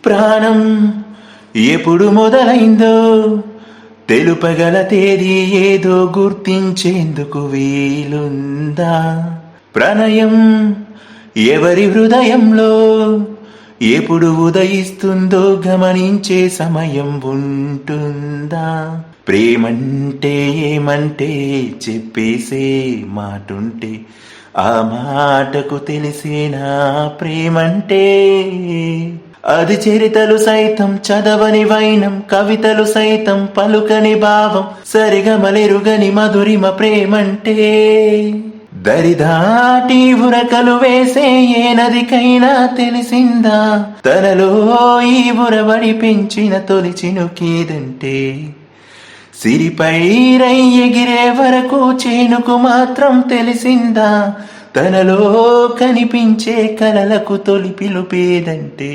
ప్రాణం ఎప్పుడు మొదలైందో తెలుపగల తేదీ ఏదో గుర్తించేందుకు వీలుందా? ప్రణయం ఎవరి హృదయంలో ఎప్పుడు ఉదయిస్తుందో గమనించే సమయం ఉంటుందా? ప్రేమంటే ఏమంటే చెప్పేసే మాటుంటే ఆ మాటకు తెలిసేనా ప్రేమంటే? అది చరితలు సైతం చదవని వైనం, కవితలు సైతం పలుకని భావం, సరిగమలెరుగని మధురిమ ప్రేమంటే. దరిదాటి ఉరకలు వేసే ఏ నదికైనా తెలిసిందా తనలో ఈ ఉరబడి పెంచిన తొలి చినుకేదంటే? సిరిపై రై ఎగిరే వరకు చేనుకు మాత్రం తెలిసిందా తనలో కనిపించే కలలకు తొలి పిలుపేదంటే?